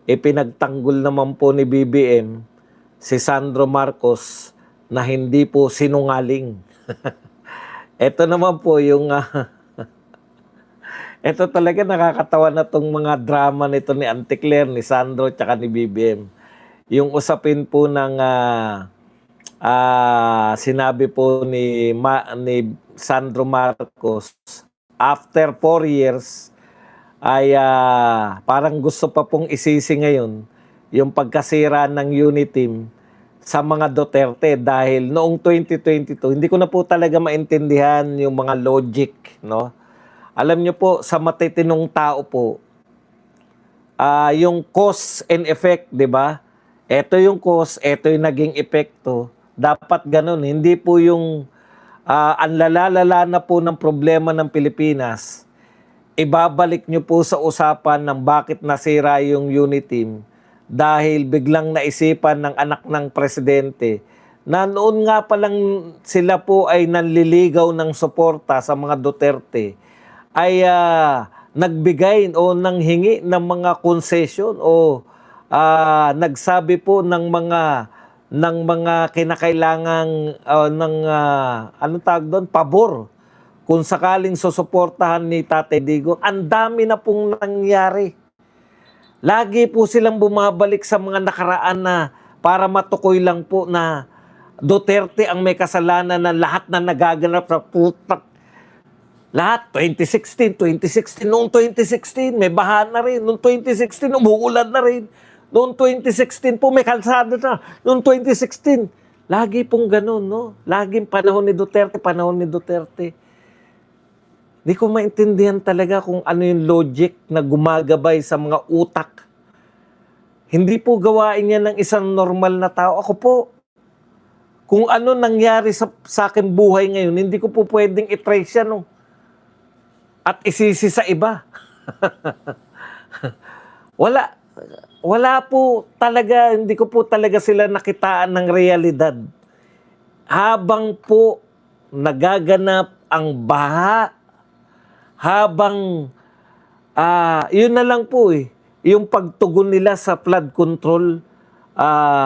ipinagtanggol naman po ni BBM si Sandro Marcos na hindi po sinungaling. Ito naman po yung ito talaga nakakatawa na tong mga drama nito ni Auntie Claire, ni Sandro, tsaka ni BBM. Yung usapin po ng sinabi po ni Sandro Marcos, after 4 years, ay parang gusto pa pong isisi ngayon yung pagkasira ng Uniteam sa mga Duterte dahil noong 2022, hindi ko na po talaga maintindihan yung mga logic, no? Alam niyo po, sa matitinong tao po, yung cause and effect, di ba? Ito yung cause, ito yung naging epekto. Dapat ganun. Hindi po yung ang lalalala na po ng problema ng Pilipinas, ibabalik nyo po sa usapan ng bakit nasira yung Uniteam dahil biglang naisipan ng anak ng presidente na noon nga palang sila po ay nanliligaw ng suporta sa mga Duterte ay nagbigay o nanghingi ng mga concession o nagsabi po ng mga kinakailangang anong tawag doon, pabor kung sakaling susuportahan ni Tatay Digong. Ang dami na pong nangyari. Lagi po silang bumabalik sa mga nakaraan na para matukoy lang po na Duterte ang may kasalanan na lahat na nagaganap sa putak. Lahat, 2016, noong 2016, may baha na rin. Noong 2016, umuulan na rin. Noong 2016 po, may kalsada na. Noong 2016, lagi pong ganun, no? Laging panahon ni Duterte. Hindi ko maintindihan talaga kung ano yung logic na gumagabay sa mga utak. Hindi po gawain yan ng isang normal na tao. Ako po, kung ano nangyari sa akin buhay ngayon, hindi ko po pwedeng i-trace yan, no? At isisi sa iba. Wala po talaga, hindi ko po talaga sila nakitaan ng realidad. Habang po nagaganap ang baha, habang yun na lang po yung pagtugon nila sa flood control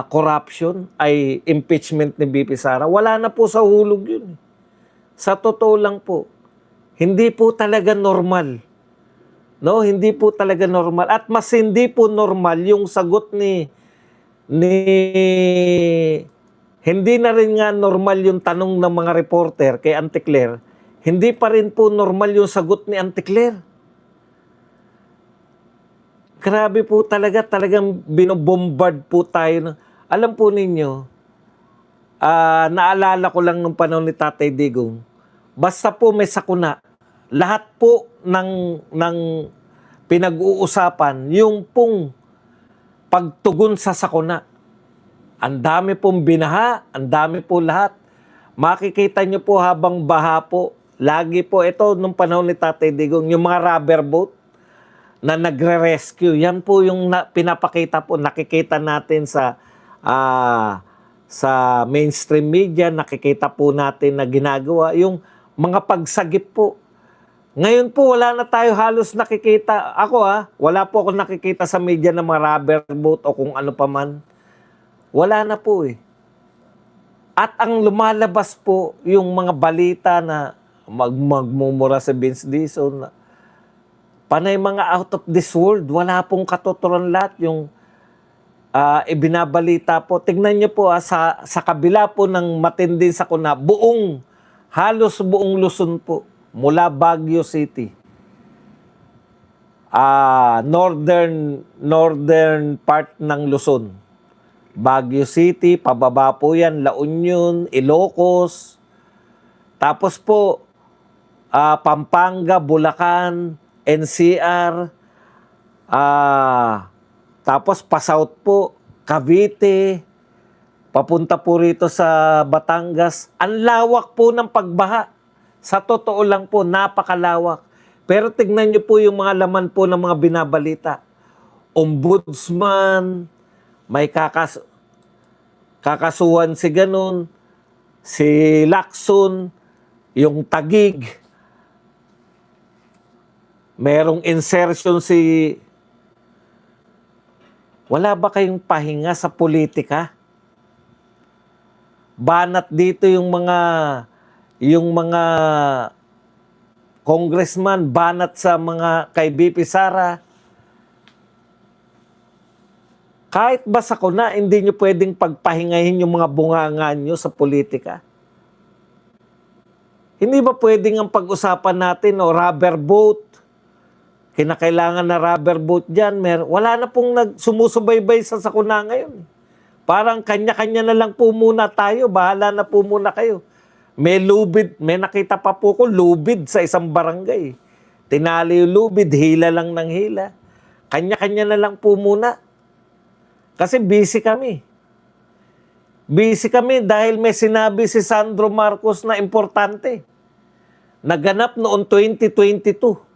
corruption ay impeachment ni BP Sara, wala na po sa hulog yun. Sa totoo lang po, hindi po talaga normal. No, hindi po talaga normal. At mas hindi po normal yung sagot hindi na rin nga normal yung tanong ng mga reporter kay Auntie Claire. Hindi pa rin po normal yung sagot ni Auntie Claire. Grabe po talagang binobombard po tayo. Alam po ninyo, naalala ko lang nung panahon ni Tatay Digong, basta po may sakuna, lahat po ng pinag-uusapan, yung pong pagtugon sa sakuna. Ang dami pong binaha, ang dami po lahat. Makikita nyo po habang baha po, lagi po ito nung panahon ni Tatay Digong, yung mga rubber boat na nagre-rescue. Yan po yung pinapakita po, nakikita natin sa mainstream media, nakikita po natin na ginagawa, yung mga pagsagip po. Ngayon po, wala na tayo halos nakikita. Ako wala po ako nakikita sa media ng mga rubber boat o kung ano pa man. Wala na po At ang lumalabas po, yung mga balita na magmumura sa Vince Dizon, panay mga out of this world, wala pong katotohanan lahat yung ibinabalita po. Tignan niyo po sa kabila po ng matinding sakuna, halos buong Luzon po, mula Baguio City, northern part ng Luzon, Baguio City, pababa po yan, La Union, Ilocos, tapos po Pampanga, Bulacan, NCR, tapos pa-south po, Cavite, papunta po rito sa Batangas. Ang lawak po ng pagbaha. Sa totoo lang po, napakalawak. Pero tignan niyo po yung mga laman po ng mga binabalita. Ombudsman, may kakasuhan si ganun, si Lacson, yung Tagig, merong insertion si Wala ba kayong pahinga sa politika? Banat dito yung mga congressman, banat sa mga kay BP Sara. Kahit ba sa kuna, hindi nyo pwedeng pagpahingahin yung mga bunganga nyo sa politika? Hindi ba pwedeng ang pag-usapan natin, o rubber boat? Kinakailangan na rubber boat dyan. Wala na pong sumusubaybay sa sakuna ngayon. Parang kanya-kanya na lang po muna tayo. Bahala na po muna kayo. May lubid. May nakita pa po ko, lubid sa isang barangay. Tinali yung lubid, hila lang ng hila. Kanya-kanya na lang po muna. Kasi busy kami. Busy kami dahil may sinabi si Sandro Marcos na importante. Naganap noong 2022.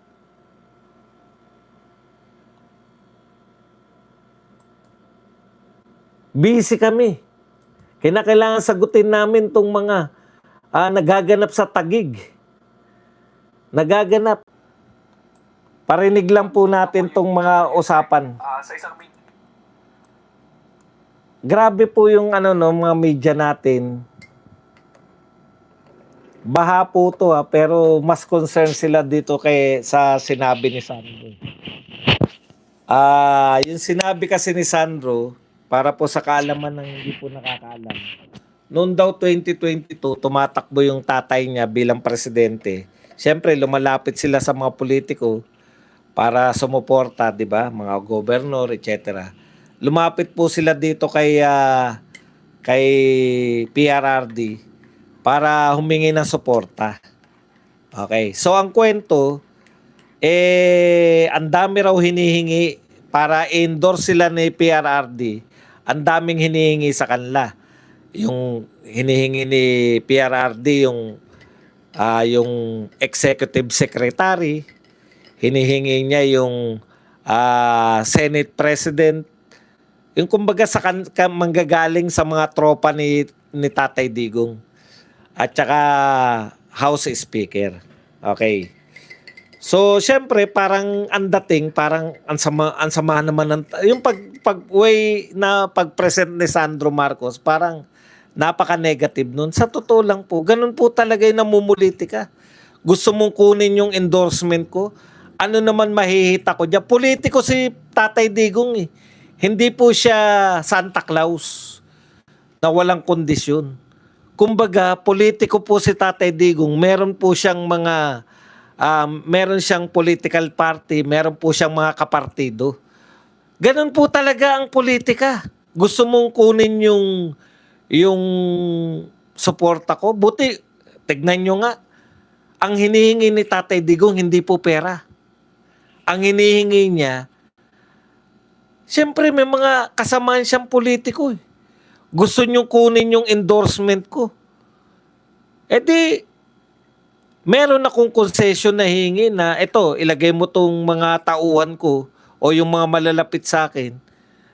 Busy kami. Kinakailangan sagutin namin tong mga nagaganap sa Taguig. Nagaganap. Parinig lang po natin tong mga usapan. Grabe po yung mga media natin. Baha po to pero mas concerned sila dito sa sinabi ni Sandro. Yung sinabi kasi ni Sandro, para po sa kaalaman ng hindi po nakakaalam, noon daw 2022, tumatakbo yung tatay niya bilang presidente. Siyempre, lumalapit sila sa mga politiko para sumuporta, di ba? Mga gobernador, etc. Lumapit po sila dito kay PRRD para humingi ng suporta. Okay. So, ang kwento, ang dami raw hinihingi para endorse sila ni PRRD. Ang daming hinihingi sa kanila. Yung hinihingi ni PRRD yung executive secretary, hinihingi niya yung Senate President, yung kumbaga manggagaling sa mga tropa ni Tatay Digong at saka House Speaker. Okay. So, syempre, parang ang dating, parang ang sama naman yung way na pag-present ni Sandro Marcos, parang napaka-negative nun. Sa totoo lang po, ganun po talaga yung namumulitika. Gusto mong kunin yung endorsement ko, ano naman mahihita ko dyan? Politiko si Tatay Digong eh. Hindi po siya Santa Claus na walang kondisyon. Kumbaga, politiko po si Tatay Digong, meron po siyang meron siyang political party, meron po siyang mga kapartido. Ganun po talaga ang politika. Gusto mong kunin yung suporta ko. Buti, tignan nyo nga, ang hinihingi ni Tatay Digong hindi po pera. Ang hinihingi niya, siyempre may mga kasamaan siyang politiko eh. Gusto nyo kunin yung endorsement ko. E di, meron akong concession na hingi na ito, ilagay mo tong mga tauhan ko o yung mga malalapit sa akin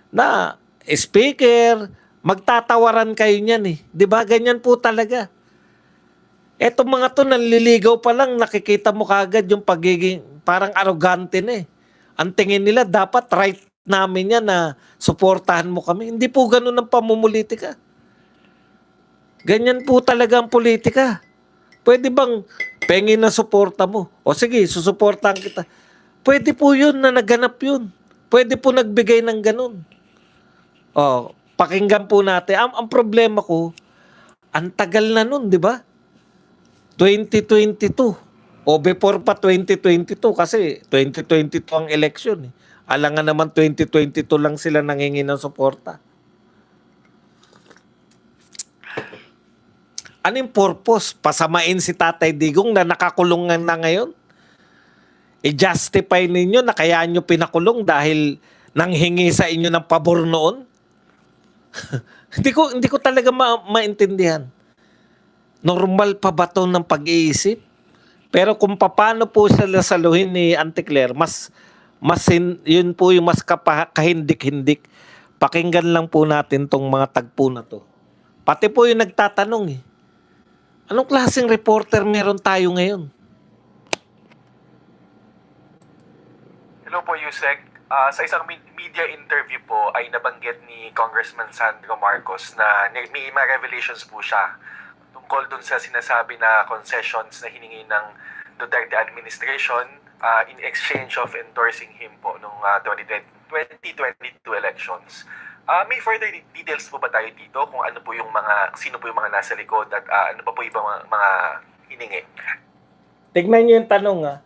na speaker, magtatawaran kayo niyan eh. 'Di ba? Ganyan po talaga. Etong mga to nanliligaw pa lang, nakikita mo kagad yung pagiging parang arrogante na eh. Ang tingin nila dapat right namin yan na suportahan mo kami. Hindi po ganun ang pamumulitika. Ganyan po talaga ang politika. Pwede bang pengin na suporta mo? O sige, susuportahan kita. Pwede po yun na naganap yun. Pwede po nagbigay ng ganun. O, pakinggan po natin. Ang problema ko, ang tagal na nun, di ba? 2022. O before pa 2022 kasi 2022 ang election. Eh. Alangan naman 2022 lang sila nangingi ng suporta. Anong purpose? Pasamain si Tatay Digong na nakakulong na ngayon? I-justify ninyo na kaya nyo pinakulong dahil nanghingi sa inyo ng pabor noon? Hindi ko talaga maintindihan. Normal pa ba ito ng pag-iisip? Pero kung paano po sila saluhin ni Auntie Claire, yun po yung mas kahindik-hindik. Pakinggan lang po natin tong mga tagpo na to. Pati po yung nagtatanong eh. Anong klaseng reporter meron tayo ngayon? Hello po, Yusek. Sa isang media interview po ay nabanggit ni Congressman Sandro Marcos na may mga revelations po siya tungkol dun sa sinasabi na concessions na hiningi ng Duterte administration in exchange of endorsing him po nung 2022 elections. May further details po ba tayo dito kung ano po yung sino po yung mga nasa likod at ano pa po yung mga hiningi? Tignan niyo yung tanong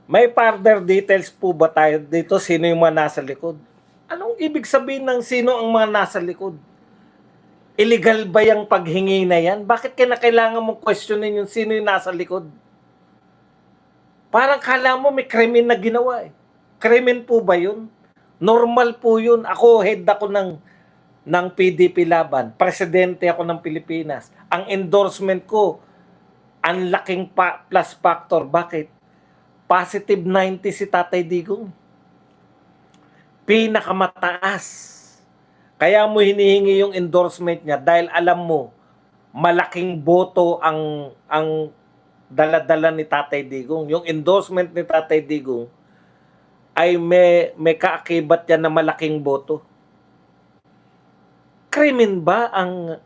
May further details po ba tayo dito sino yung mga nasa likod? Anong ibig sabihin ng sino ang mga nasa likod? Illegal ba yung paghingi na yan? Bakit kailangan mong questionin yung sino yung nasa likod? Parang kala mo may krimen na ginawa Krimen po ba yun? Normal po yun. Head ako ng PDP Laban. Presidente ako ng Pilipinas. Ang endorsement ko, ang laking plus factor. Bakit? Positive 90 si Tatay Digong. Pinakamataas. Kaya mo hinihingi yung endorsement niya dahil alam mo, malaking boto ang dala-dala ni Tatay Digong. Yung endorsement ni Tatay Digong ay may kaakibat yan na malaking boto. Krimen ba ang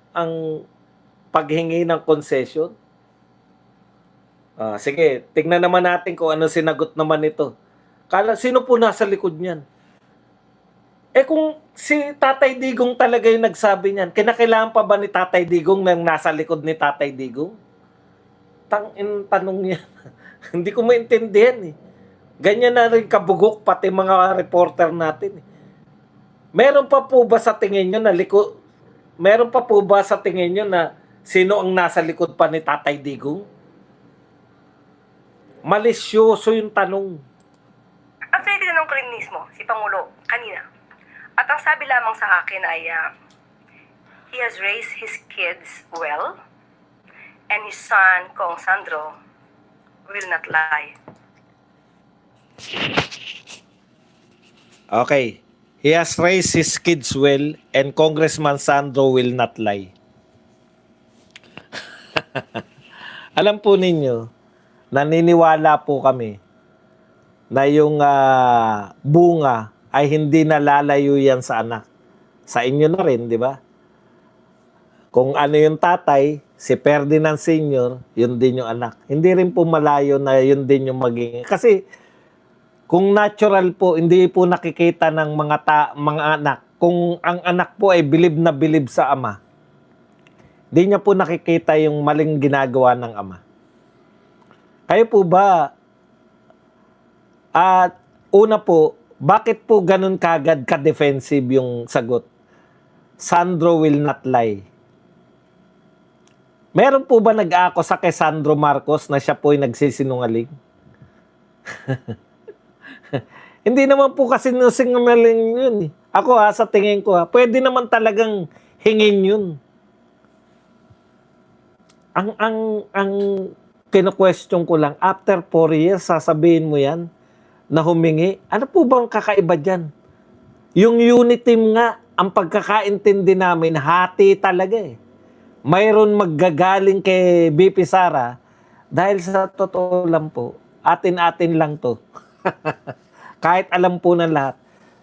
paghingi ng concession? Sige, tingnan naman natin kung ano sinagot naman ito. Sino po nasa likod niyan? Kung si Tatay Digong talaga yung nagsabi niyan, kinakailangan pa ba ni Tatay Digong nang nasa likod ni Tatay Digong? Tanong niya. Hindi ko maintindihan Ganyan na rin kabugok pati mga reporter natin Meron pa po ba sa tingin niyo na Meron pa po ba sa tingin niyo na sino ang nasa likod pa ni Tatay Digong? Malisyoso yung tanong. Actually, tinanong ko rin mismo si Pangulo kanina. At ang sabi lamang sa akin ay he has raised his kids well and his son, Kong Sandro, will not lie. Okay. He has raised his kids well and Congressman Sandro will not lie. Alam po ninyo, naniniwala po kami na yung bunga ay hindi nalalayo yan sa anak. Sa inyo na rin, di ba? Kung ano yung tatay, si Ferdinand Sr., yun din yung anak. Hindi rin po malayo na yun din yung maging... Kasi kung natural po, hindi po nakikita ng mga anak. Kung ang anak po ay bilib na bilib sa ama, hindi niya po nakikita yung maling ginagawa ng ama. Kayo po ba, una po, bakit po ganun kagad ka-defensive yung sagot? Sandro will not lie. Meron po ba nag-aakusa kay Sandro Marcos na siya po ay nagsisinungaling? Hindi naman po kasi sinungaling yun Ako sa tingin ko pwede naman talagang hingin yun. Ang kino-question ko lang, after 4 years, sasabihin mo yan na humingi. Ano po bang kakaiba dyan? Yung unit team nga, ang pagkakaintindi namin, hati talaga Mayroon maggagaling kay BP Sara dahil sa totoo lang po, atin-atin lang to. Kahit alam po ng lahat.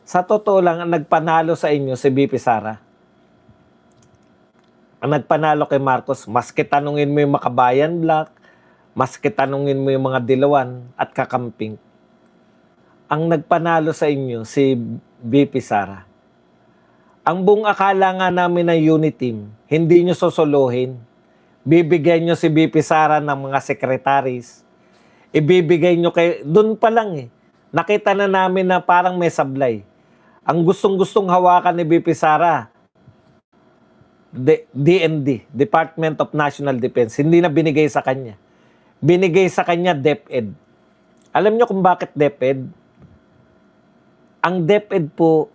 Sa totoo lang, ang nagpanalo sa inyo si BP Sara. Ang nagpanalo kay Marcos, maski tanungin mo yung Makabayan Black, maski tanungin mo yung mga Dilawan at Kakamping. Ang nagpanalo sa inyo, si BP Sara. Ang buong akala nga namin ng unit team, hindi nyo susuluhin. Bibigyan nyo si BP Sara ng mga secretaries. Ibibigay nyo doon pa lang Nakita na namin na parang may sablay. Ang gustong-gustong hawakan ni BP Sara, DND, Department of National Defense, hindi na binigay sa kanya. Binigay sa kanya DepEd. Alam nyo kung bakit DepEd? Ang DepEd po,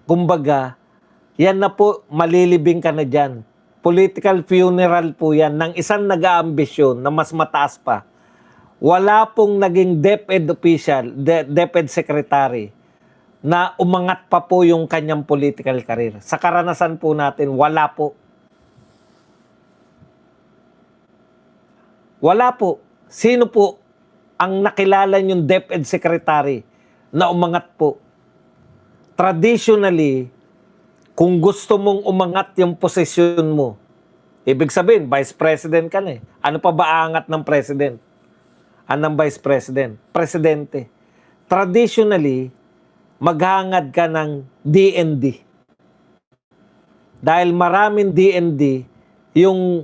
kumbaga, yan na po, malilibing ka na dyan. Political funeral po yan ng isang nag-aambisyon na mas mataas pa. Wala pong naging DepEd official, DepEd secretary, na umangat pa po yung kanyang political career. Sa karanasan po natin, wala po. Wala po. Sino po ang nakilala yung DepEd secretary na umangat po. Traditionally, kung gusto mong umangat yung posisyon mo, ibig sabihin, vice president ka na eh. Ano pa ba angat ng president? Anong vice president? Presidente. Traditionally, maghangad ka ng DND. Dahil maraming DND, yung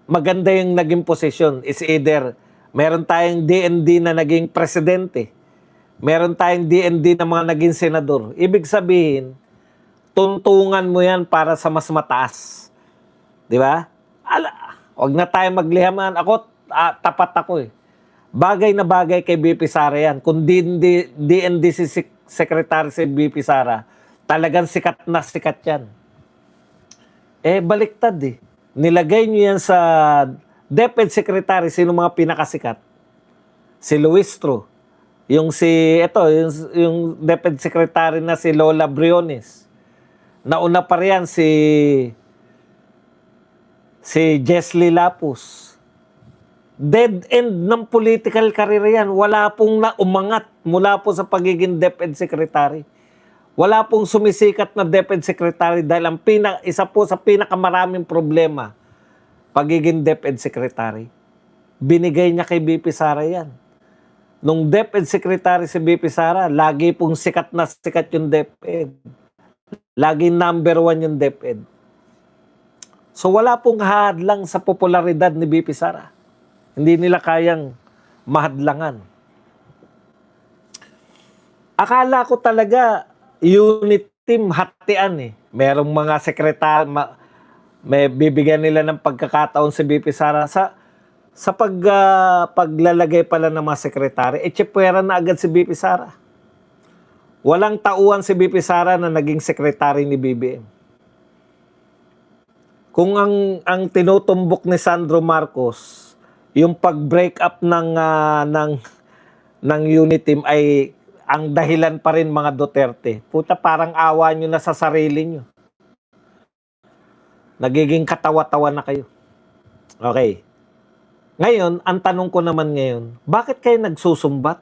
maganda yung naging posisyon is either meron tayong DND na naging presidente, meron tayong DND na mga naging senador. Ibig sabihin, tuntungan mo yan para sa mas mataas. Di ba? Huwag na tayo maglihaman. Ako, tapat ako eh. Bagay na bagay kay BP Sara yan. Kung DND si Secretary si BP Sara, talagang sikat na sikat yan. Baliktad eh. Nilagay niyo yan sa DepEd Secretary, sino mga pinakasikat? Si Luistro. Yung DepEd Secretary na si Lola Briones. Nauna pa riyan si Jesly Lapus. Dead end ng political career yan. Wala pong umangat mula po sa pagiging DepEd Secretary. Wala pong sumisikat na DepEd Secretary dahil isa po sa pinakamaraming problema, pagiging DepEd Secretary. Binigay niya kay BP Sara yan. Nung DepEd Secretary si BP Sara, lagi pong sikat na sikat yung DepEd. Laging number 1 yung DepEd. So wala pong hadlang sa popularidad ni BP Sara. Hindi nila kayang mahadlangan. Akala ko talaga unit team hatian eh. Merong mga sekretary, may bibigyan nila ng pagkakataon si BP Sara sa paglalagay pala ng mga sekretary. Tsipwera na agad si BP Sara. Walang tauhan si BP Sara na naging sekretary ni BBM. Kung ang tinutumbok ni Sandro Marcos, yung pag-break up ng unit team ay ang dahilan pa rin mga Duterte. Puta, parang awa nyo na sa sarili nyo. Nagiging katawa-tawa na kayo. Okay. Ngayon, ang tanong ko naman ngayon, bakit kayo nagsusumbat?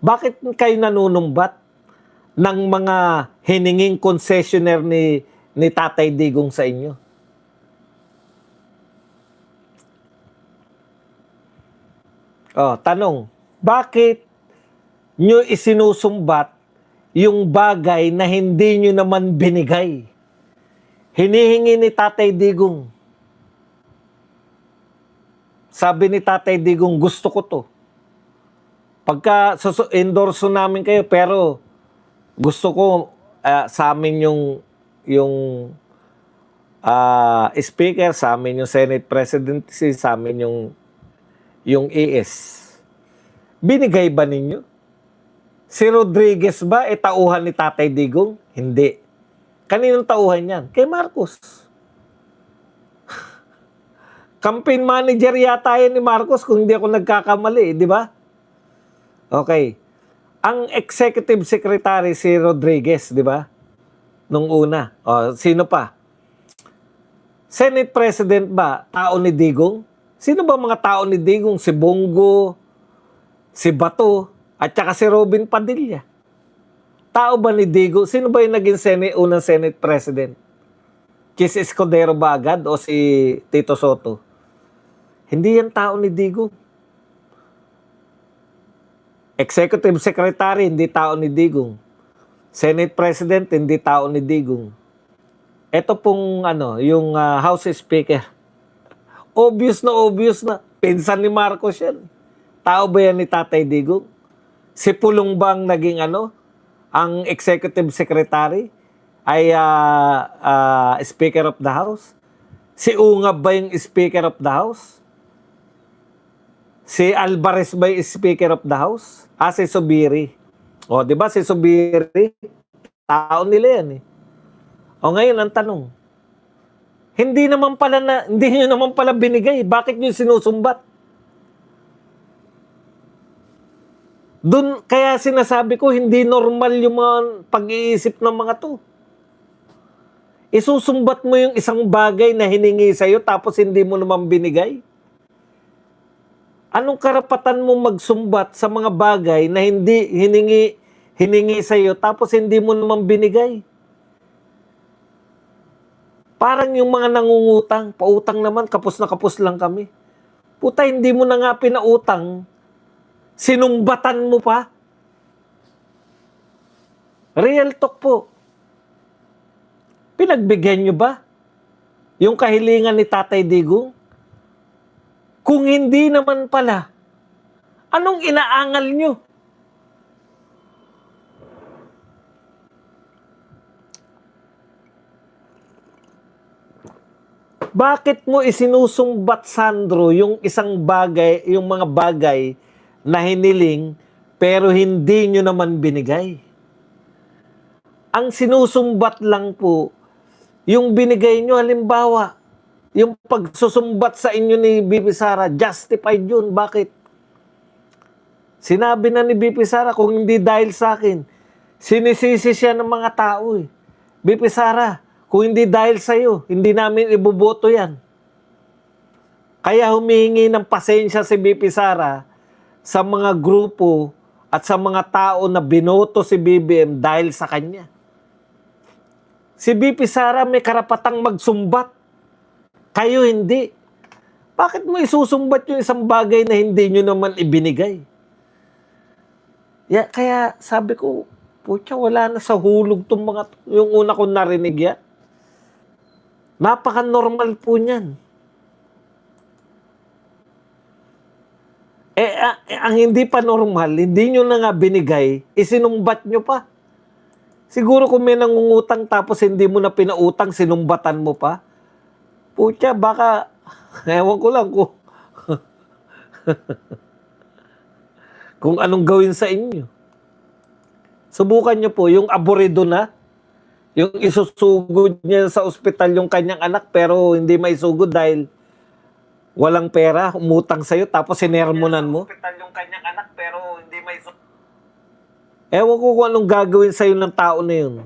Bakit kayo nanunumbat ng mga hininging concessionaire ni Tatay Digong sa inyo? Tanong, bakit nyo isinusumbat yung bagay na hindi nyo naman binigay? Hinihingi ni Tatay Digong. Sabi ni Tatay Digong, gusto ko to. Pagka endorso namin kayo, pero gusto ko sa amin yung speaker, sa amin yung Senate presidency, sa amin yung ES. Binigay ba ninyo? Si Rodriguez ba tauhan ni Tatay Digong? Hindi. Kaninong tauhan yan? Kay Marcos. Campaign manager yata yan ni Marcos kung hindi ako nagkakamali, di ba? Okay. Ang executive secretary si Rodriguez, di ba? Nung una. Sino pa? Senate President ba? Tao ni Digong? Sino ba mga tao ni Digong? Si Bongo, si Bato, at saka si Robin Padilla. Tao ba ni Digong? Sino ba yung naging unang Senate President? Chis Escudero ba agad o si Tito Soto? Hindi yan tao ni Digong. Executive Secretary, hindi tao ni Digong. Senate President, hindi tao ni Digong. Ito pong yung House Speaker. Obvious na. Pinsan ni Marcos yan. Tao ba yan ni Tatay Digong? Si Pulong bang naging ang Executive Secretary ay Speaker of the House? Si Ungab ba yung Speaker of the House? Si Alvarez ba yung Speaker of the House? Si Subiri. Di ba si Subiri? Tao nila yan eh. Ngayon ang tanong, hindi nyo naman pala binigay. Bakit nyo sinusumbat? Doon, kaya sinasabi ko, hindi normal yung mga pag-iisip ng mga to. Isusumbat mo yung isang bagay na hiningi sa'yo tapos hindi mo naman binigay? Anong karapatan mo magsumbat sa mga bagay na hindi hiningi hiningi sa'yo, tapos hindi mo naman binigay. Parang yung mga nangungutang, pautang naman, kapos na kapos lang kami. Puta, hindi mo na nga pinautang, sinumbatan mo pa. Real talk po. Pinagbigyan nyo ba yung kahilingan ni Tatay Digong? Kung hindi naman pala, anong inaangal nyo? Bakit mo isinusumbat, Sandro, yung isang bagay, yung mga bagay na hiniling, pero hindi nyo naman binigay? Ang sinusumbat lang po, yung binigay nyo, halimbawa, yung pagsusumbat sa inyo ni BP Sara, justified yun. Bakit? Sinabi na ni BP Sara, kung hindi dahil sa akin, sinisisi siya ng mga tao eh. BP Sara, kung hindi dahil sa'yo, hindi namin iboboto yan. Kaya humihingi ng pasensya si BP Sara sa mga grupo at sa mga tao na binoto si BBM dahil sa kanya. Si BP Sara may karapatang magsumbat. Kayo hindi. Bakit mo isusumbat yung isang bagay na hindi nyo naman ibinigay? Kaya sabi ko, putya, wala na sa hulog tong mga, yung una kong narinig yan. Napaka-normal po niyan. Ang hindi pa normal, hindi nyo na nga binigay, isinumbat nyo pa. Siguro kung may nangungutang tapos hindi mo na pinautang, sinumbatan mo pa. Putya, baka, ewan ko lang kung, kung anong gawin sa inyo. Subukan nyo po, yung aburido na, yung isusugod niya sa ospital yung kanyang anak pero hindi maisugod dahil walang pera, umutang sa'yo tapos sinermonan mo. Sa ospital yung kanyang anak pero hindi maisugod. Ewan ko kung anong gagawin sa'yo ng tao na yun.